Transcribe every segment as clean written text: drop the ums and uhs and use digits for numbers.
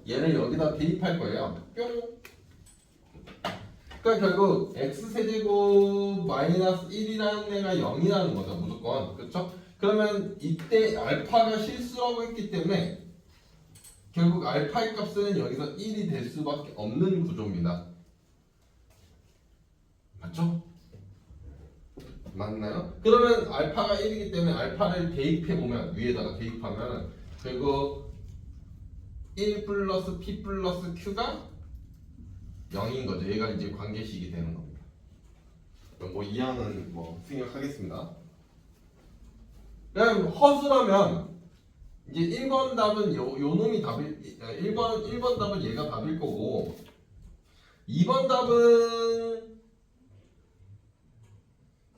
얘를 여기다 대입할 거예요. 뿅. 그러니까 결국 x세제곱 마이너스 1이라는 애가 0이라는 거죠. 무조건. 그렇죠? 그러면 이때 알파가 실수라고 했기 때문에 결국 알파의 값은 여기서 1이 될 수밖에 없는 구조입니다. 맞죠? 맞나요? 그러면 알파가 1이기 때문에 알파를 대입해보면 위에다가 대입하면 결국 1 플러스 p 플러스 q가 0인 거죠. 얘가 이제 관계식이 되는 겁니다. 뭐 이항은 뭐 생략하겠습니다. 그냥 허수라면 이제 1번 답은 요 놈이 답일 1번 답은 얘가 답일 거고 2번 답은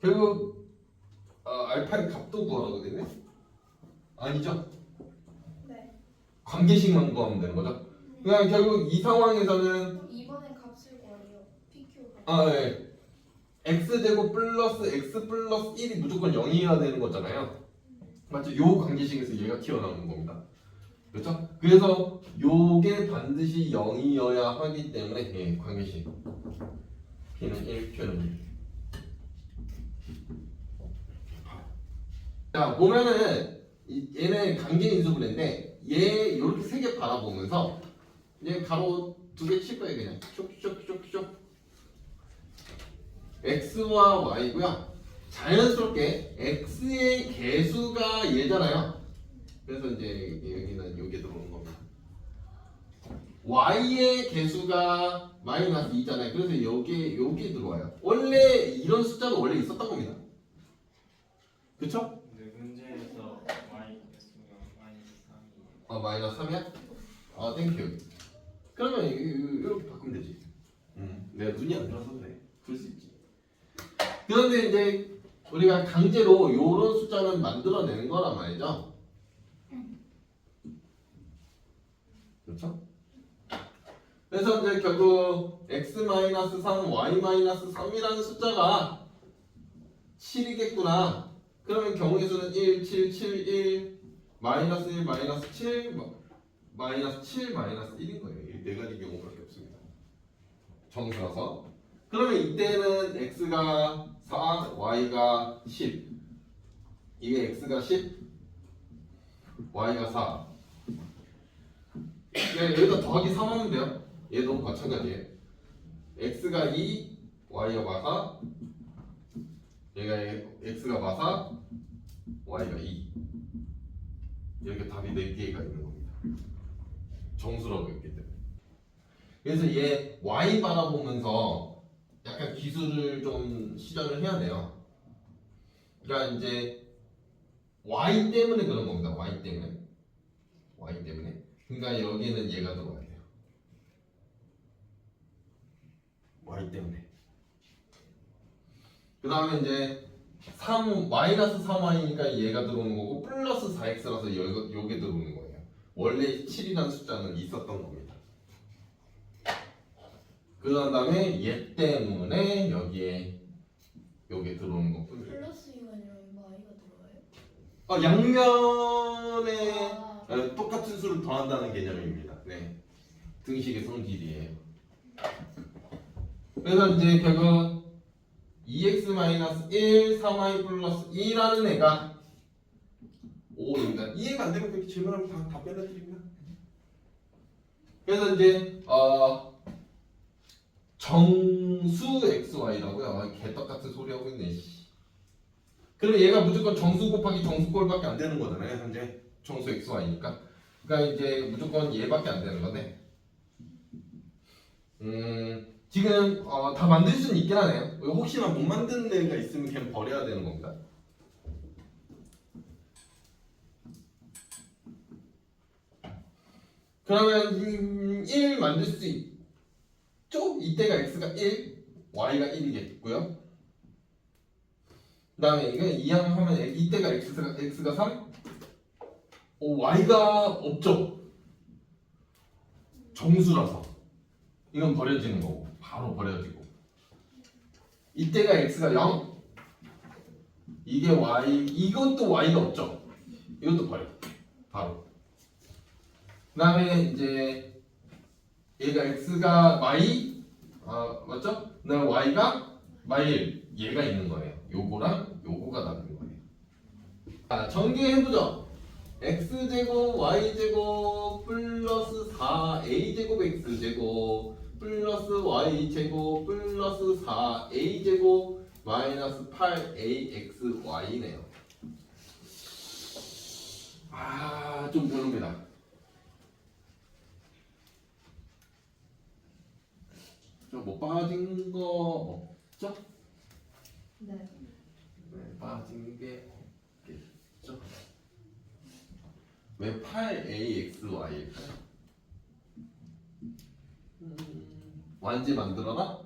결국 알파의 값도 구하거든요. 아니죠? 네. 관계식만 구하면 되는 거죠. 그냥 결국 이 상황에서는 그럼 2번에 값을 구하래요. PQ 값. 네. x제곱 플러스 x 플러스 1이 무조건 0이어야 되는 거잖아요. 맞죠? 요 관계식에서 얘가 튀어나오는 겁니다. 그렇죠? 그래서 요게 반드시 0이어야 하기 때문에 예, 관계식 P는 1, Q는 1. 자 보면은 얘는 강제인수분해인데 얘 이렇게 세 개 바라보면서 얘 가로 두 개 칠 거예요. 그냥 쇽쇽쇽쇽 x와 y고요. 자연스럽게 x의 개수가 얘잖아요. 그래서 이제 여기는 여기에 들어오는 겁니다. y의 개수가 마이너스 2잖아요. 그래서 여기에 들어와요. 원래 이런 숫자는 원래 있었던 겁니다. 그쵸? 근데 문제에서 y 개수가 마이너스 3이에요. 마이너스 3이야? 땡큐. 그러면 이렇게 바꾸면 되지. 내가 눈이 안 좋아서 그래. 그럴 수 있지. 그런데 이제 우리가 강제로 요런 숫자는 만들어내는 거란 말이죠. 그렇죠? 그래서 이제 결국 x-3, y-3이라는 숫자가 7이겠구나. 그러면 경우의 수는 1, 7, 7, 1, 마이너스 1, 마이너스 7, 마이너스 7, 마이너스 1인 거예요. 이 네 가지 경우밖에 없습니다. 정수라서. 그러면 이때는 x가 4, y가 10. 이게 x가 10, y가 4. 여기다 더하기 3 하면 돼요. 얘도 마찬가지예요. x가 2, y가 마사. 얘가 x가 마사, y가 2. 이렇게 답이 4개가 있는 겁니다. 정수라고 했기 때문에. 그래서 얘 y 바라보면서 약간 기술을 좀 시전을 해야 돼요. 그러니까 이제 y 때문에 그런 겁니다. y 때문에. y 때문에. 그러니까 여기는 얘가 들어와야 돼요. y 때문에. 그 다음에 이제 3, 마이너스 3y니까 얘가 들어오는 거고 플러스 4x라서 요게 들어오는 거예요. 원래 7이라는 숫자는 있었던 겁니다. 그 다음에 얘 때문에 여기에 요게 들어오는 거고 플러스 2가 아니라 y가 들어와요? 양면에 똑같은 수를 더한다는 개념입니다. 네. 등식의 성질이에요. 그래서 이제 결국 2x-1, 3y 플러스 2라는 애가 5입니다. 이해가 안 되면 그렇게 질문하면 다 빼내드립니다. 그래서 이제 정수 xy라고요. 개떡같은 소리 하고 있네. 그러면 얘가 무조건 정수 곱하기 정수 꼴밖에 안 되는 거잖아요. 현재 정수 xy니까. 그러니까 이제 무조건 얘밖에 안 되는 건데. 지금 다 만들 수는 있긴 하네요. 혹시나 못 만드는 애가 있으면 그냥 버려야 되는 겁니다. 그러면 1 만들 수 있죠? 이때가 x가 1, y가 1이겠고요. 그 다음에 이거 이항하면 이때가 x가 3, y가 없죠? 정수라서 이건 버려지는 거고 바로 버려지고 이때가 x가 0, 이게 y, 이것도 y가 없죠? 이것도 버려 바로. 그 다음에 이제 얘가 x가 마이 맞죠? 그다음에 y가 마일 얘가 있는 거예요. 요거랑 요거가 답인 거예요. 전개해보죠. x제곱 y제곱 플러스 4a제곱 x제곱 플러스 y제곱 플러스 4a제곱 마이너스 8axy네요. 좀 별로입니다. 뭐 빠진 거 없죠? 네. 네, 빠진 게 없겠죠? 왜 8axy일까요? 완제 만들어라?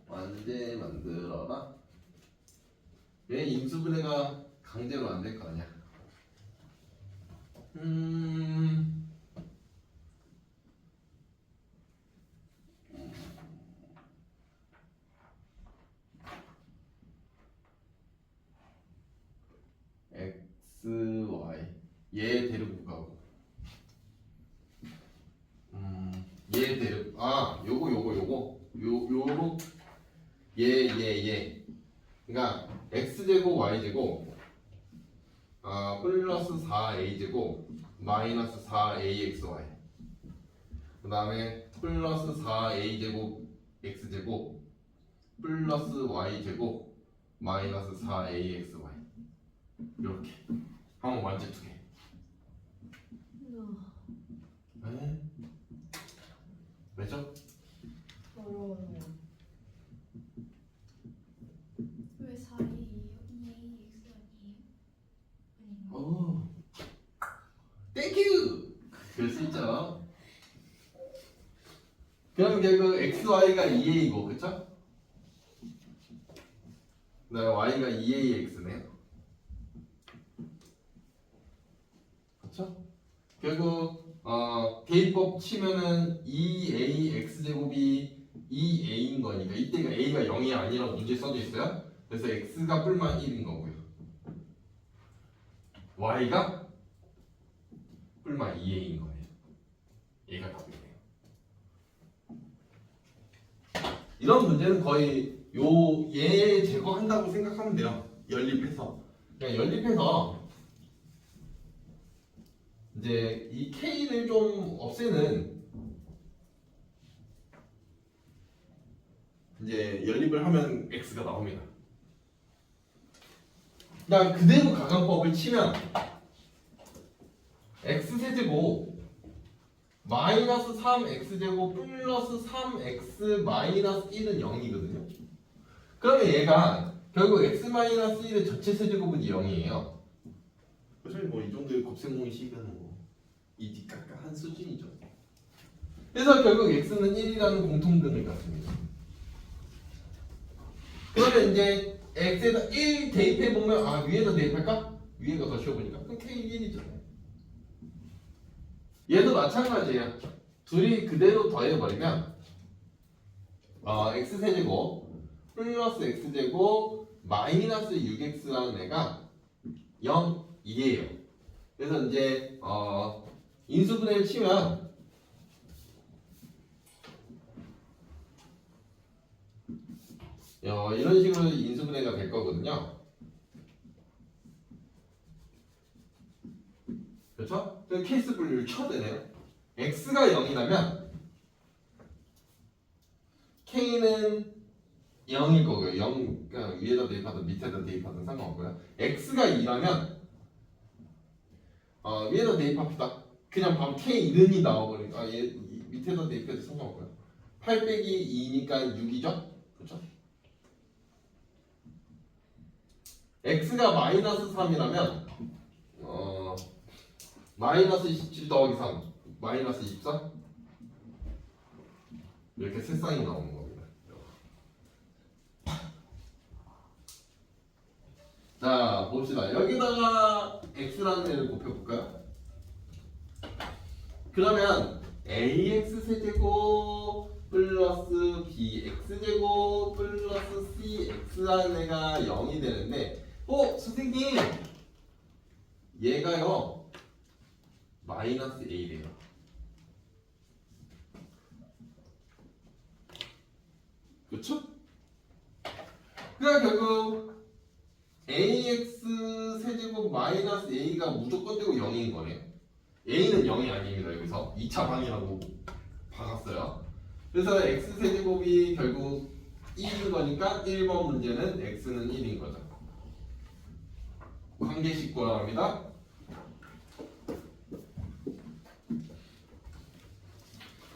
완제 만들어라? 왜 인수분해가 강제로 안 될 거 아니야? xy 얘 데리고 가고 얘 데리고 요거 요로 얘 그러니까 x제곱 y제곱 플러스 4a제곱 마이너스 4axy 그 다음에 플러스 4a제곱 x제곱 플러스 y제곱 마이너스 4axy 이렇게 한번 완전 두 개. 네? 왜죠? 어려워요. 왜 4A예요? 2AX 아니에요? 오, 땡큐. 그럴 수 있죠. 그럼 결국 xy가 2a이고 그쵸? 네, y가 2ax네요. 그쵸? 결국 대입법 치면은 2ax제곱이 2a인 거니까 이때가 a가 0이 아니라고 문제 써져 있어요. 그래서 x가 뿔만 1인 거고요. y가 뿔만 2a인 거예요. 얘가 답이네요. 이런 문제는 거의 얘 제거한다고 생각하면 돼요. 연립해서 그냥 연립해서 이제 이 k를 좀 없애는 이제 연립을 하면 x가 나옵니다. 그냥 그대로 가강법을 치면 x세제곱 마이너스 3x제곱 플러스 3x 마이너스 1은 0이거든요. 그러면 얘가 결국 x 마이너스 1의 전체 세제곱은 0이에요. 어차피 뭐 이 정도의 곱셈공이 시간은 뭐 이지깎한 수준이죠. 그래서 결국 x는 1이라는 공통등을 갖습니다. 그러면 이제 x에다 1 대입해보면 위에다 대입할까? 위에가 더 쉬워 보니까 그럼 k 1이잖아요. 얘도 마찬가지예요. 둘이 그대로 더해버리면 x세제곱 플러스 x제곱 마이너스 6x라는 애가 0이에요. 그래서 이제 인수분해를 치면 이런 식으로 인수분해가 될 거거든요. 그렇죠? 케이스 분류를 쳐야 되네요. x가 0이라면 k는 0일 거고요. 0, 그러니까 위에다 대입하든 밑에다 대입하든 상관없고요. x가 2라면 위에다 대입합시다. 그냥 바로 k 이른이 나와버리니까 얘 밑에다 대입해도 상관없고요. 8 빼기 2니까 6이죠? 그렇죠? x가 마이너스 3이라면 마이너스 27 더하기 3 마이너스 24 이렇게 세 쌍이 나오는 겁니다. 자 봅시다. 여기다가 x라는 애를 곱해볼까요? 그러면 ax 세제곱 플러스 bx제곱 플러스 cx라는 애가 0이 되는데 선생님 얘가요 마이너스 a래요. 그러니까 결국 ax 세제곱 마이너스 a가 무조건 되고 0인 거네요. a는 0이 아닙니다. 여기서 2차 방이라고 박았어요. 그래서 x 세제곱이 결국 1인 거니까 1번 문제는 x는 1인 거죠. 관계식 구하랍니다.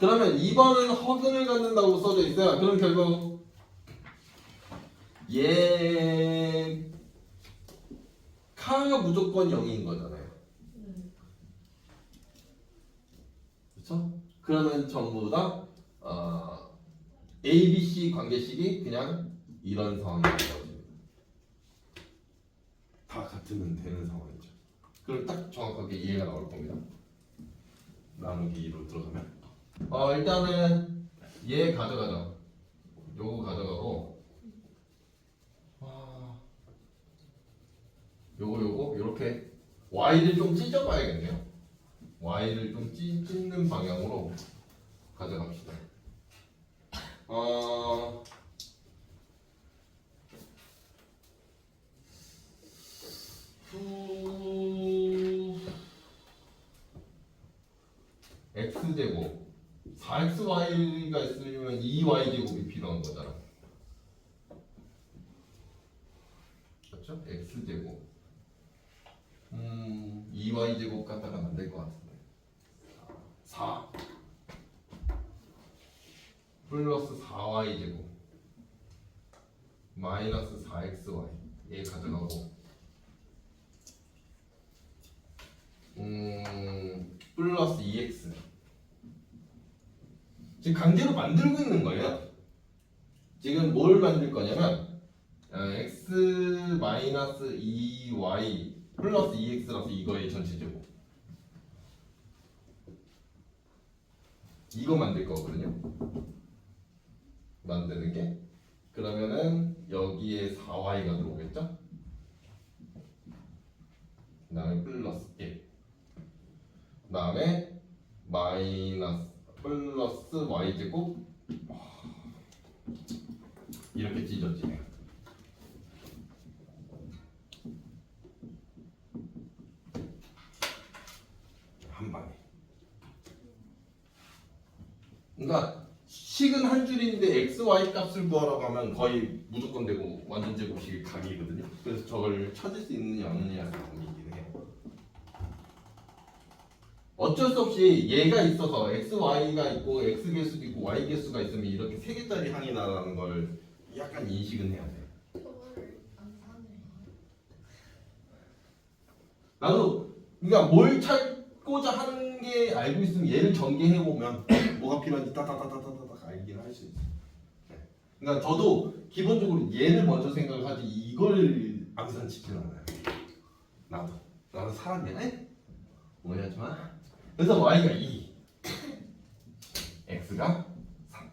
그러면 2번은 허근을 갖는다고 써져 있어요. 그럼 결국 카가 무조건 0인 거잖아요. 그렇죠? 그러면 전부 다 A, B, C 관계식이 그냥 이런 상황이 되어집니다. 다 같으면 되는 상황이죠. 그럼 딱 정확하게 이해가 나올 겁니다. 나누기 2로 들어가면 일단은 얘 가져가죠. 요거 가져가고 요거 요렇게 y를 좀 찢어봐야겠네요. y를 좀 찢는 방향으로 가져갑시다. x제곱 4xy가 있으면 2y제곱이 필요한 거잖아. 그렇죠? x제곱 2y제곱 갖다가 안 될 것 같은데 4 플러스 4y제곱 마이너스 4xy 얘 가져가고 플러스 2x 지금 강제로 만들고 있는 거예요. 지금 뭘 만들 거냐면 x 마이너스 2y 플러스 2x라서 이거의 전체 제곱 이거 만들 거거든요. 만드는 게 그러면은 여기에 4y가 들어오겠죠? 그 다음에 플러스 1 그 다음에 마이너스 플러스 y제곱 이렇게 찢어지네요. 한 방에. 그러니까 식은 한 줄인데 x, y 값을 구하라고 하면 거의 무조건 되고 완전 제곱식이 각이거든요. 그래서 저걸 찾을 수 있느냐 없느냐가 고민이긴 해요. 어쩔 수 없이 얘가 있어서 x, y가 있고 x 개수도 있고 y 개수가 있으면 이렇게 세 개짜리 항이 나라는 걸 약간 인식은 해야 돼. 저거를 안 사네. 나도 그러니까 뭘 찾고자 하는 게 알고 있으면 얘를 전개해 보면 뭐가 필요한지 따다다다다다 알긴 할 수 있어. 그러니까 저도 기본적으로 얘를 먼저 생각을 하지 이걸 암산치지는 않아요. 나도 사람이야. 오해하지 마. 그래서 y가 2, x가 3.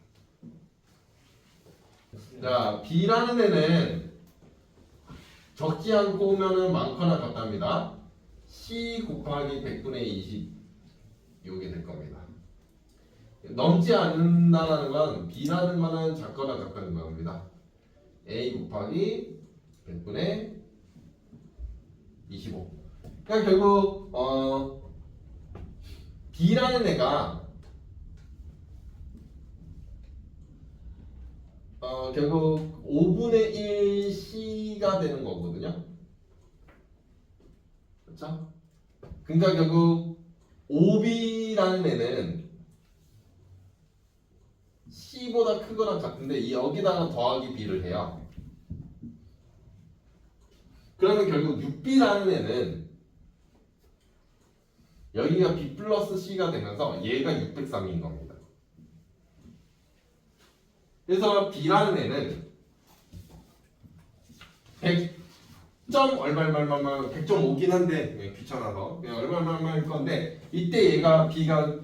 자, b라는 애는 적지 않고 오면은 많거나 같답니다. c 곱하기 100분의 20 요게 될 겁니다. 넘지 않는다는 건 b라는 거는 작거나 같다는 겁니다. a 곱하기 100분의 25. 그러니까 결국 b라는 애가 결국 5분의 1 c가 되는 거거든요. 그렇죠? 그러니까 결국 5b라는 애는 c보다 크거나 같은데 여기다가 더하기 b를 해요. 그러면 결국 6b라는 애는 여기가 b 플러스 c가 되면서 얘가 603인 겁니다. 그래서 b라는 애는 100점 얼마얼마 100.5긴 한데 귀찮아서 그냥 얼마얼마일 건데 이때 얘가 b가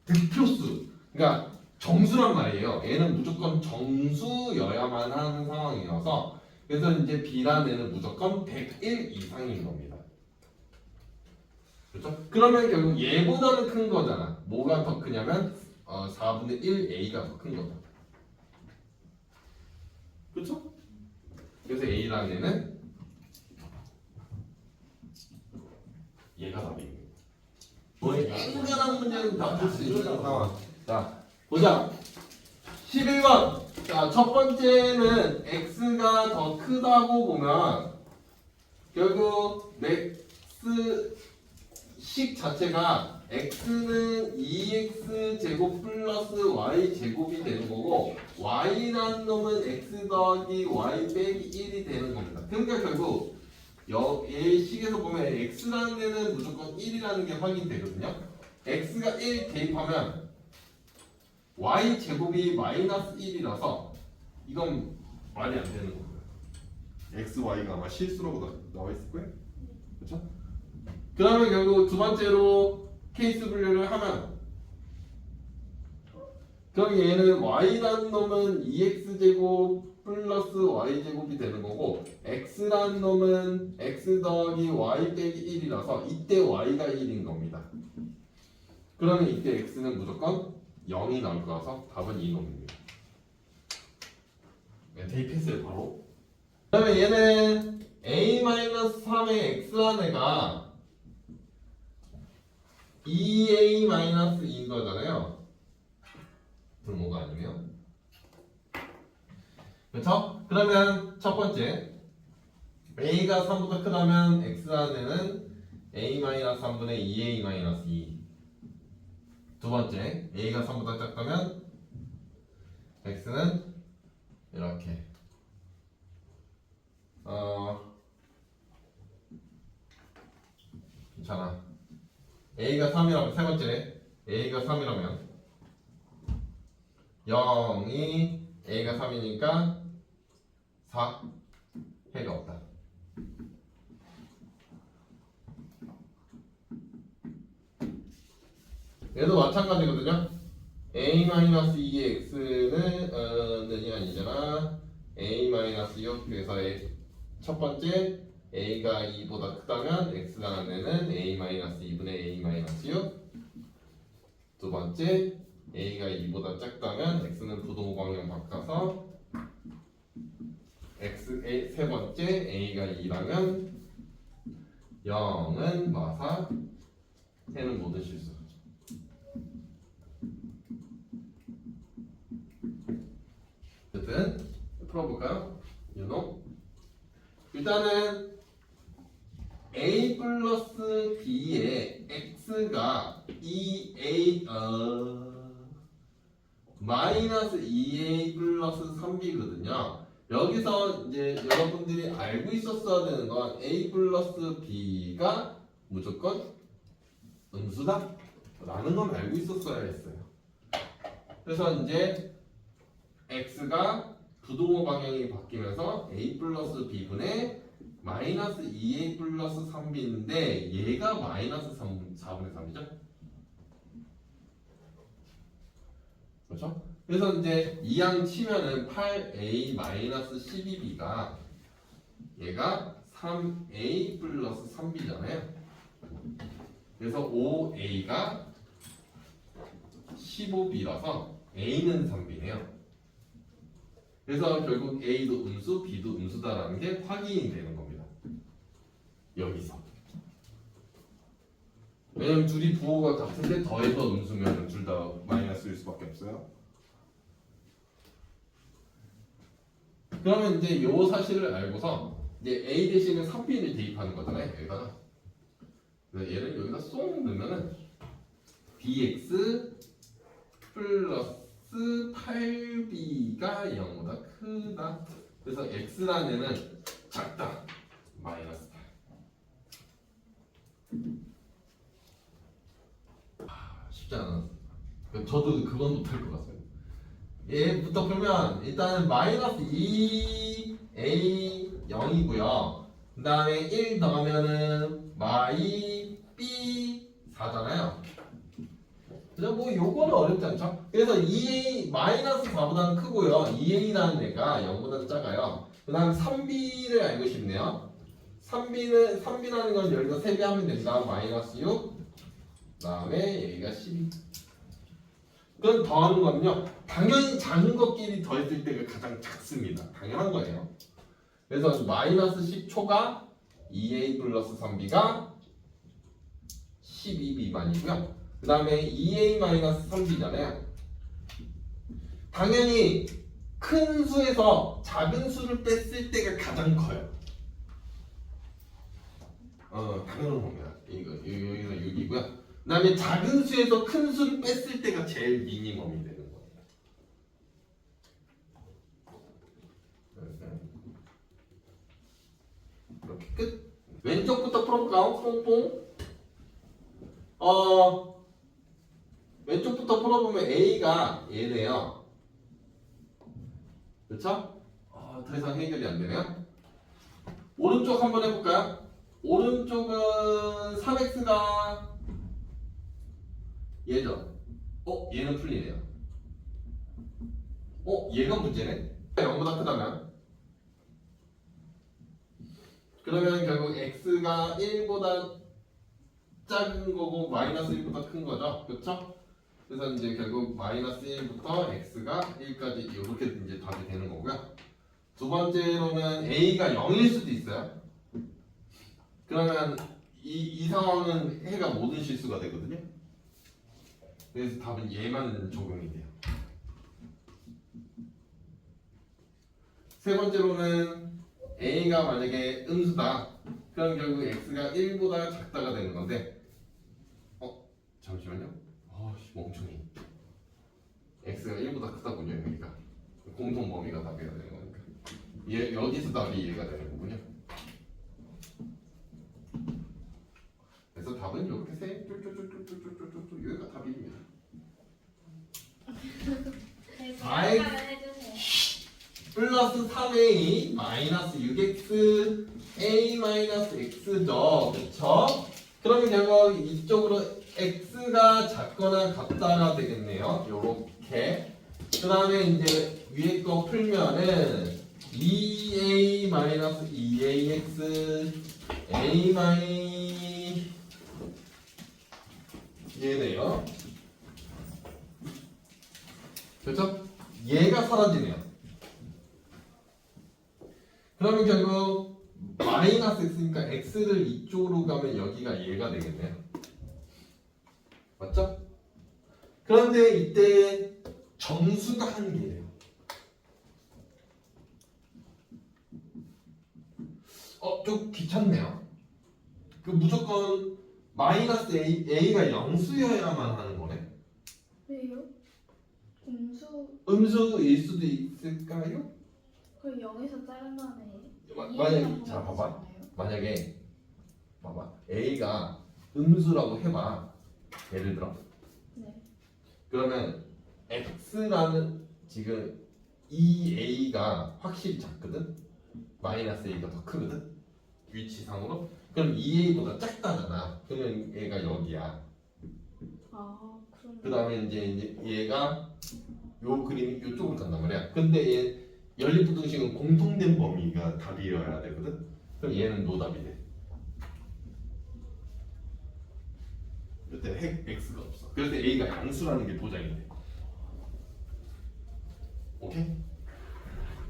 득표수 그러니까 정수란 말이에요. 얘는 무조건 정수여야만 하는 상황이어서 그래서 이제 b라는 애는 무조건 101 이상인 겁니다. 그렇죠? 그러면 결국 얘보다는 큰 거잖아. 뭐가 더 크냐면 4분의 1 a가 더 큰 거죠. 그쵸? 그래서 A라는 애는 얘가 답입니다. 거의 앵간한 문제는 다 풀 수 있는 상황. 자, 보자. 11번. 자, 첫 번째는 x가 더 크다고 보면 결국 맥스식 자체가 x는 2x 제곱 플러스 y 제곱이 되는 거고 y라는 놈은 x 더하기 y 빼기 1이 되는 겁니다. 그러니까 결국 이 식에서 보면 x라는 애는 무조건 1이라는 게 확인되거든요. x가 1 대입하면 y 제곱이 마이너스 1이라서 이건 말이 안 되는 거고요. x, y가 아마 실수로 나와 있을 거예요. 그렇죠? 그러면 결국 두 번째로 케이스 분류를 하면 그럼 얘는 y라는 놈은 2x 제곱 플러스 y 제곱이 되는 거고 x라는 놈은 x 더하기 y 빼기 1이라서 이때 y가 1인 겁니다. 그러면 이때 x는 무조건 0이 나올 거라서 답은 이 놈입니다. 네, 대입했어요 바로. 그러면 얘는 a-3의 x라는 애가 2a-2인 거잖아요. 분모가 아니면. 그렇죠? 그러면 첫 번째 a가 3보다 크다면 x라는 애는 a-3분의 2a-2. 두 번째 a가 3보다 작다면 x는 이렇게 괜찮아. a가 3이라면 세 번째 a가 3이라면 0이 a가 3이니까 4 해가 없다. 얘도 마찬가지거든요. a-2x는 는이 아니잖아. a-6 그래서 첫 번째 a가 2보다 크다면 x라는 애는 a-2분의 a-6. 두 번째 a가 2보다 작다면 x는 부동호 방향 바꿔서 세 번째 a가 2라면 0은 마사 해는 모든 실수. 어쨌든 풀어볼까요? 유노. 일단은 a 플러스 b에 x가 2a 마이너스 2a 플러스 3b거든요. 여기서 이제 여러분들이 알고 있었어야 되는 건 a 플러스 b가 무조건 음수다 라는 건 알고 있었어야 했어요. 그래서 이제 x가 부동호 방향이 바뀌면서 a 플러스 b분의 마이너스 2a 플러스 3b인데 얘가 마이너스 4분의 3이죠. 그렇죠? 그래서 이제 2항 치면은 8a 마이너스 12b가 얘가 3a 플러스 3b잖아요. 그래서 5a가 15b라서 a는 3b네요. 그래서 결국 a도 음수, b도 음수다라는 게 확인이 되는 겁니다. 여기서. 왜냐면 둘이 부호가 같은데 더해서 음수면 둘 다 마이너스일 수밖에 없어요. 그러면 이제 요 사실을 알고서 이제 a 대신에 3b를 대입하는 거잖아요. 여기다가. 그래서 얘를 여기다 쏙 넣으면은 bx 플러스 8b가 0보다 크다. 그래서 x라는 애는 작다. 마이너스 8. 쉽지 않아. 저도 그건 못할 것 같아요. 얘부터 풀면 일단은 마이너스 2a 0이고요. 그 다음에 1 더하면은 마이 b 4잖아요. 그죠? 뭐 요거는 어렵지 않죠? 그래서 2a 마이너스 4보다는 크고요. 2a라는 애가 0보다 작아요. 그 다음에 3b를 알고 싶네요. 3b라는 건 여기서 3배 하면 된다. 마이너스 6. 그 다음에 여기가 12. 그럼 더하는 거는요 당연히 작은 것끼리 더했을 때가 가장 작습니다. 당연한 거예요. 그래서 마이너스 10초가 2a 플러스 3b가 12 미만이고요. 그 다음에 2a 마이너스 3b잖아요. 당연히 큰 수에서 작은 수를 뺐을 때가 가장 커요. 당연한 겁니다. 여기서 6이고요. 그 다음에 작은 수에서 큰 수를 뺐을 때가 제일 미니멈이 되는 거예요. 이렇게 끝. 왼쪽부터 풀어볼까요? 뽕뽕. 왼쪽부터 풀어보면 A가 얘네요. 그렇죠? 더 이상 해결이 안 되네요. 오른쪽 한번 해볼까요? 오른쪽은 3x가 얘죠. 얘는 풀리네요. 얘가 문제네. 0보다 크다면 그러면 결국 x가 1보다 작은 거고 마이너스 1보다 큰 거죠. 그렇죠? 그래서 이제 결국 마이너스 1부터 x가 1까지 이렇게 이제 답이 되는 거고요. 두 번째로는 a가 0일 수도 있어요. 그러면 이 상황은 해가 모든 실수가 되거든요. 그래서 답은 얘만 적용이 돼요. 세 번째로는 a가 만약에 음수다. 그럼 결국 x가 1보다 작다가 되는 건데 잠시만요. 멍청이. x가 1보다 크다군요. 여기가 공통 범위가 답이가 되는 거니까 여기서 답이 얘가 되는 거군요. 그래서 답은 이렇게 세 쫄쫄쫄쫄쫄쫄쫄 여기가 답입니다. 설명을 해주세요. 플러스 3a 마이너스 6x a 마이너스 x죠. 그쵸? 그러면 결국 이쪽으로 x가 작거나 같다가 되겠네요. 요렇게. 그 다음에 이제 위에 거 풀면은 2a 마이너스 2ax a 마이 얘네요. 그렇죠? 얘가 사라지네요. 그러면 결국 마이너스 x니까 x를 이쪽으로 가면 여기가 얘가 되겠네요. 맞죠? 그런데 이때 정수가 한 개예요. 좀 귀찮네요. 무조건 마이너스 a가 영수여야만 하는 거네. 왜요? 음수일 수도 있을까요? 그럼 0에서 자른 다음에 만약에 자 봐봐. 만약에 봐봐 a가 음수라고 해봐. 예를 들어. 네. 그러면 x라는 지금 이 a가 확실히 작거든. 마이너스 a가 더 크거든. 위치상으로. 그럼 2a보다 작다잖아. 그러면 얘가 여기야. 그럼. 그 다음에 이제 얘가 요 그림이 요쪽으로 간단 말이야. 근데 얘 연립부등식은 공통된 범위가 답이어야 되거든. 그럼 얘는 노답이 돼. 그때 x가 없어. 그래서 a가 양수라는 게 보장이 돼. 오케이?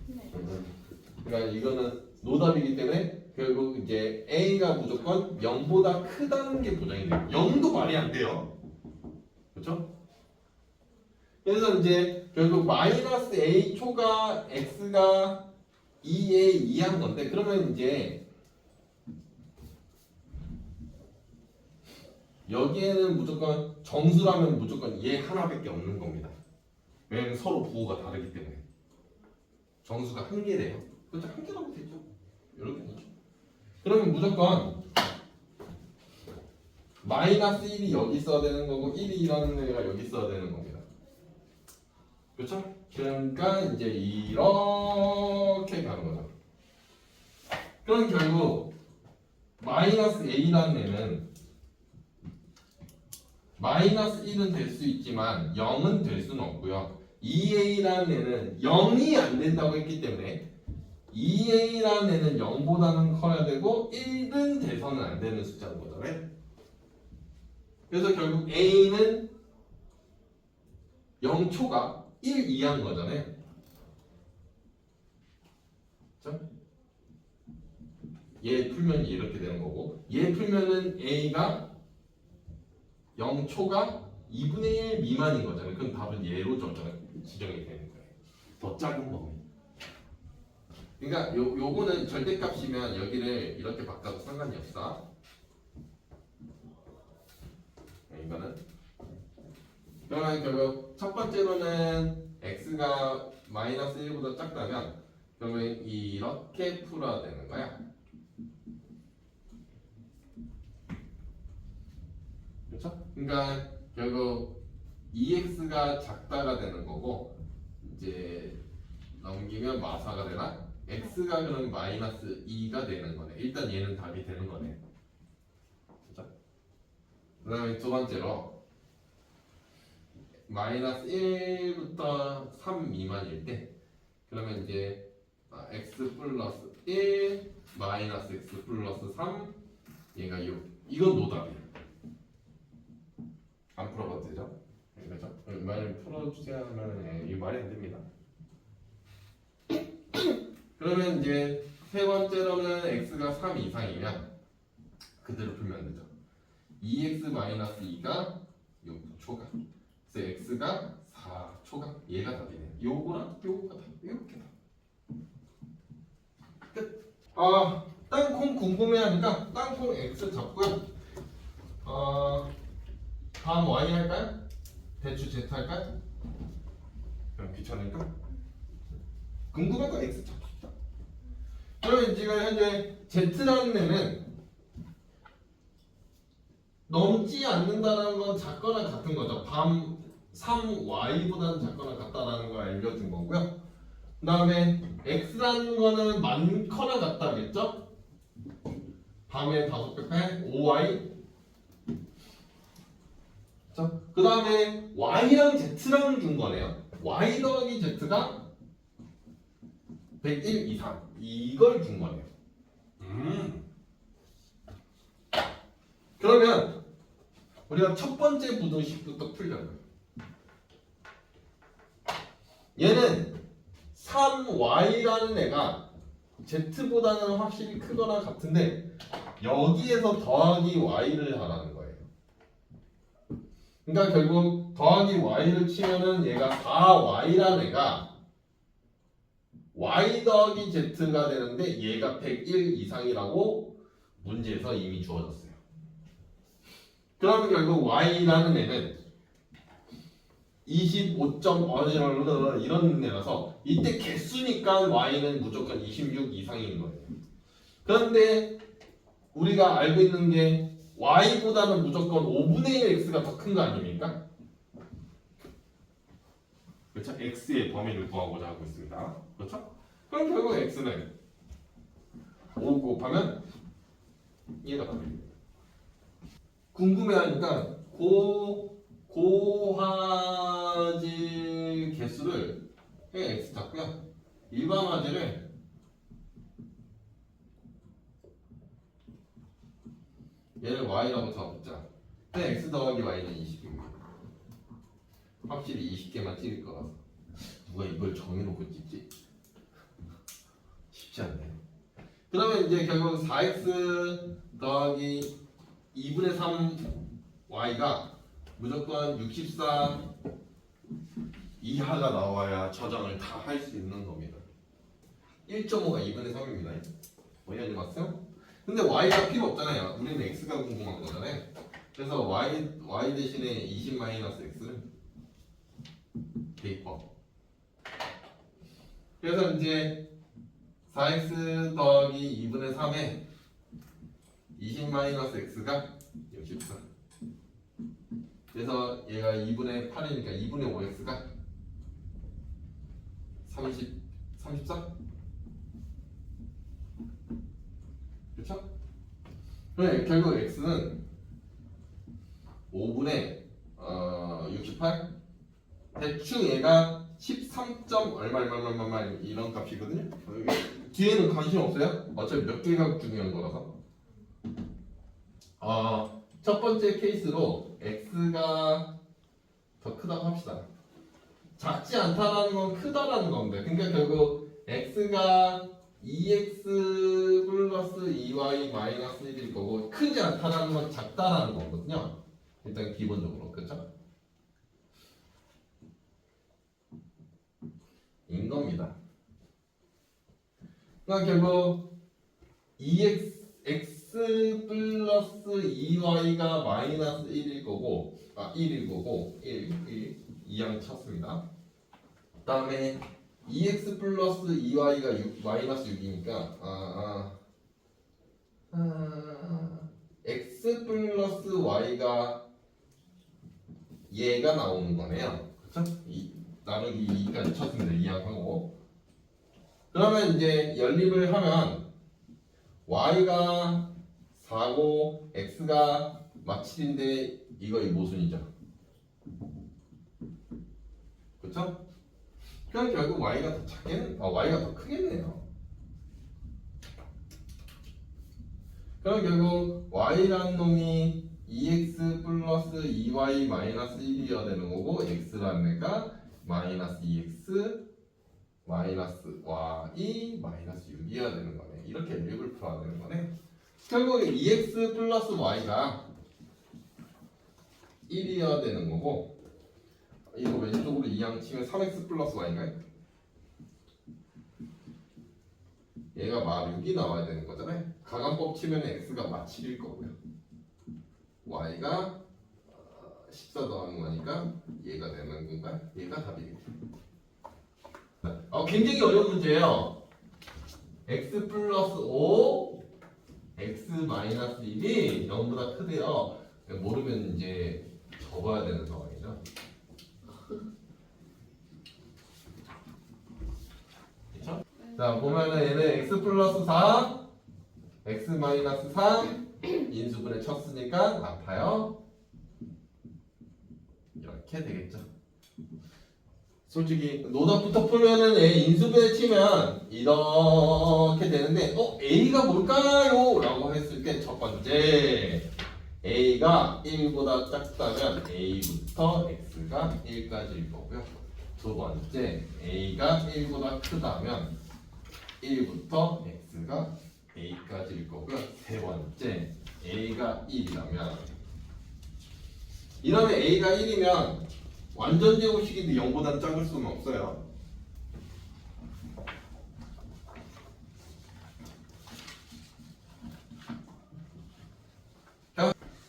네. 그러니까 이거는 노답이기 때문에 결국 이제 a가 무조건 0보다 크다는 게 보장이 돼요. 0도 말이 안 돼요. 그렇죠? 그래서 이제 결국 마이너스 a 초가 x가 2에 2한 건데 그러면 이제 여기에는 무조건 정수라면 무조건 얘 하나밖에 없는 겁니다. 왜냐면 서로 부호가 다르기 때문에 정수가 한 개래요. 그렇죠? 한 개라고 되죠. 이렇게 되죠. 그러면 무조건 마이너스 1이 여기 있어야 되는 거고 1이라는 애가 여기 있어야 되는 겁니다. 그렇죠? 그러니까 이제 이렇게 가는 거죠. 그럼 결국 마이너스 a라는 애는 마이너스 1은 될 수 있지만 0은 될 수는 없고요. 2a라는 애는 0이 안 된다고 했기 때문에 2a라는 애는 0보다는 커야 되고 1은 돼서는 안 되는 숫자인 거잖아요. 그래서 결국 a는 0초가 1 이하인 거잖아요. 그렇죠? 얘 풀면 이렇게 되는 거고 얘 풀면은 A가 0초가 2분의 1 미만인 거잖아요. 그럼 답은 얘로 지정이 되는 거예요. 더 작은 범위. 그러니까 요거는 절대값이면 여기를 이렇게 바꿔도 상관이 없어. 이거는 그러면 결국 첫 번째로는 x가 마이너스 1보다 작다면 결국 이렇게 풀어야 되는 거야. 그렇죠? 그러니까 결국 2x가 작다가 되는 거고 이제 넘기면 마사가 되나? x가 그럼 마이너스 2가 되는 거네. 일단 얘는 답이 되는 거네. 그렇죠? 그 다음에 두 번째로 마이너스 1부터 3 미만일 때 그러면 이제 x 플러스 1 마이너스 x 플러스 3 얘가 6 이건 노답이에요. 안 풀어봐도 되죠? 그렇죠? 만약 풀어주세요 하면 이 말이 안 됩니다. 그러면 이제 세 번째로는 x가 3 이상이면 그대로 풀면 되죠. 2x 마이너스 2가 6초가 그래서 x가 4초가 얘가 답이네. 요거랑 요거가 답 이렇게 답. 끝. 땅콩 궁금해하니까 땅콩 x 잡고요. 다음 y 할까요? 대추 z 할까요? 그럼 귀찮으니까 궁금한 거 x 잡읍시다. 그러면 지금 현재 z라는 애는 넘지 않는다는 건 작거나 같은 거죠. 밤 3y보다는 작거나 같다라는 걸 알려준 거고요. 그 다음에 x라는 거는 많거나 같다겠죠? 밤에 5배 8, 5y. 그 다음에 y랑 z랑 준 거네요. y 더하기 z가 101 이상 이걸 준 거네요. 그러면 우리가 첫 번째 부등식부터 풀려요. 얘는 3y라는 애가 z보다는 확실히 크거나 같은데 여기에서 더하기 y를 하라는 거예요. 그러니까 결국 더하기 y를 치면은 얘가 4y라는 애가 y 더하기 z가 되는데 얘가 101 이상이라고 문제에서 이미 주어졌어요. 그러면 결국 y라는 애는 25점 이런 애라서 이때 개수니까 y는 무조건 26 이상인 거예요. 그런데 우리가 알고 있는 게 y보다는 무조건 5분의 1 x가 더 큰 거 아닙니까? 그렇죠? x의 범위를 구하고자 하고 있습니다. 그렇죠? 그럼 결국 x는 5 곱하면 얘가 답입니다. 궁금해하니까 고화질 개수를 x 잡고요. 일반 화질을 얘를 y라고 잡자. 근데 x 더하기 y는 20입니다. 확실히 20개만 찍을 거라서 누가 이걸 정해놓고 찍지? 쉽지 않네. 그러면 이제 결국 4x 더하기 2분의 3 y가 무조건 64 이하가 나와야 저장을 다 할 수 있는 겁니다. 1.5가 2분의 3입니다. 오해하지 마세요. 근데 y가 필요 없잖아요. 우리는 x가 궁금한 거잖아요. 그래서 y 대신에 20 마이너스 x를 대입법. 그래서 이제 4x 더하기 2분의 3에 20 마이너스 x가 64. 그래서 얘가 2분의 8이니까 2분의 5x가 34? 그렇죠? 그래 결국 x는 5분의 68 대충 얘가 13점 얼마 이런 값이거든요. 뒤에는 관심 없어요. 어차피 몇 개가 중요한 거라서. 첫 번째 케이스로 x가 더 크다고 합시다. 작지 않다라는 건 크다라는 겁니다. 그러니까 결국 x가 2x 플러스 2y 마이너스 1일 거고 크지 않다라는 건 작다라는 거거든요. 일단 기본적으로 그렇죠? 인 겁니다. 그러니까 결국 2x 플러스 2y가 마이너스 1일 거고 1일 거고 2양 쳤습니다. 그 다음에 2x 플러스 2y가 마이너스 6이니까 x 플러스 y가 얘가 나오는 거네요. 그렇죠? 나누기 2까지 쳤습니다. 2항하고 그러면 이제 연립을 하면 y가 4고 x가 막 7인데 이거 모순이죠. 그렇죠? 그럼 결국 y가 더 작겠네. y가 더 크겠네요. 그럼 결국 y라는 놈이 2x 플러스 2y 마이너스 1이어야 되는 거고 x라는 애가 마이너스 2x 마이너스 y 마이너스 6이어야 되는 거네. 이렇게 립을 풀어야 되는 거네. 결국 2x 플러스 y가 1이어야 되는 거고 이거 왼쪽으로 2항 치면 3x 플러스 y인가요? 얘가 막 6이 나와야 되는 거잖아요. 가감법 치면 x가 막 7일 거고요. y가 14 더하는 거니까 얘가 되는 건가요? 얘가 답이겠죠. 굉장히 어려운 문제예요. x 플러스 5 x 마이너스 1이 0보다 크대요. 모르면 이제 접어야 되는 상황이죠. 그렇죠? 자 보면은 얘는 x 플러스 4 x 마이너스 3 인수분해 쳤으니까 아파요. 이렇게 되겠죠. 솔직히 노답부터 풀면은 A 인수분해 치면 이렇게 되는데 A가 뭘까요? 라고 했을 때 첫 번째 A가 1보다 작다면 A부터 X가 1까지일 거고요. 두 번째 A가 1보다 크다면 1부터 X가 A까지일 거고요. 세 번째 A가 1이라면 이러면 A가 1이면 완전 제곱식인데 0보다 작을 수는 없어요.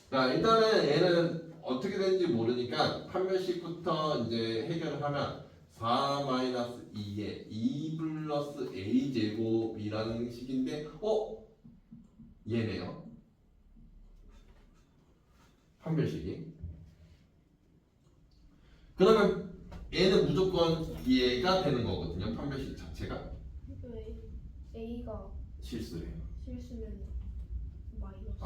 자, 일단은 얘는 어떻게 되는지 모르니까 판별식부터 이제 해결을 하면 4-2에 2 플러스 a 제곱이라는 식인데 얘네요. 판별식이. 그러면 얘는 무조건 얘가 되는 거거든요. 판별식 자체가. 왜 A가 실수래요. 실수면 마이너스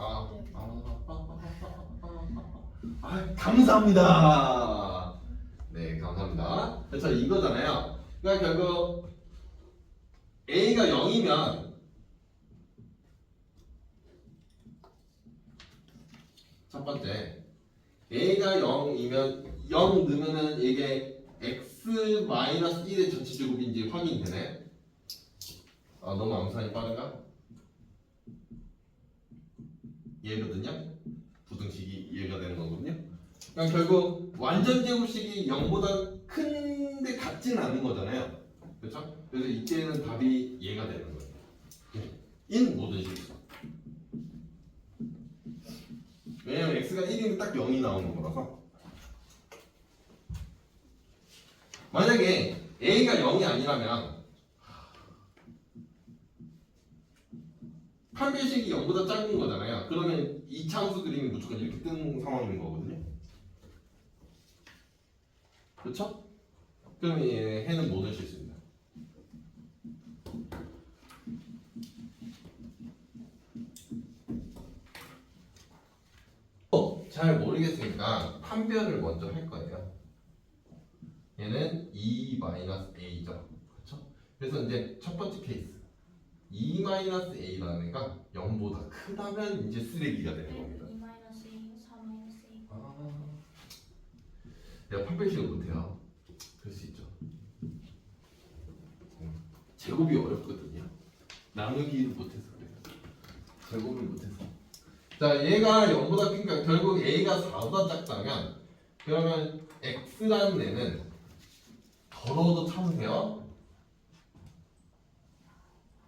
감사합니다. 네, 감사합니다. 그래서 이거잖아요. 그러니까 결국 A가 0이면 첫 번째 A가 0이면 0 넣으면은 이게 x-1의 전체 제곱인지 확인이 되네. 너무 암산이 빠른가? 얘거든요. 부등식이 얘가 되는 거거든요. 그러니까 결국 완전 제곱식이 0보다 큰데 같진 않은 거잖아요. 그렇죠? 그래서 이때는 답이 얘가 되는 거예요. 인 모든 식. 왜냐면 x가 1이면 딱 0이 나오는 거라서. 만약에 a가 0이 아니라면 판별식이 0보다 작은 거잖아요. 그러면 이 차함수 그림이 무조건 이렇게 뜨는 상황인 거거든요. 그렇죠? 그럼 해는 모든 실수입니다. 잘 모르겠으니까 판별을 먼저 할 거예요. 얘는 2-a죠. 그렇죠? 그래서 이제 첫 번째 케이스 2-a라는 애가 0보다 크다면 이제 쓰레기가 되는 겁니다. 2-A, 4-A 내가 판별식을 못해요. 그럴 수 있죠. 제곱이 어렵거든요. 나누기를 못해서 그래요. 제곱을 못해서. 자, 얘가 0보다 크니까 결국 a가 4보다 작다면 그러면 x라는 애는 더러워도 참으세요.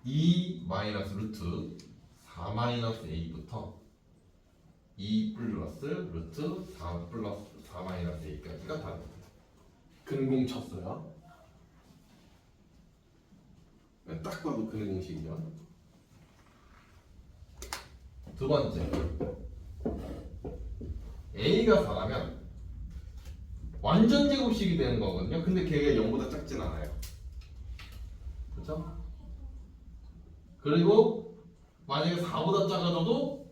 2 마이너스 루트 4 마이너스 a부터 2 플러스 루트 4 플러스 4 마이너스 a까지가 다 근공 쳤어요. 딱 봐도 근공식이죠. 두 번째, a가 4라면 완전 제곱식이 되는 거거든요. 근데 걔가 0보다 작진 않아요. 그렇죠? 그리고 만약에 4보다 작아져도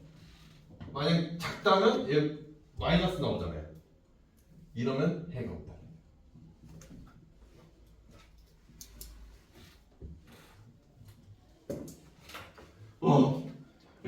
만약 작다면 얘 마이너스 나오잖아요. 이러면 해가 없다.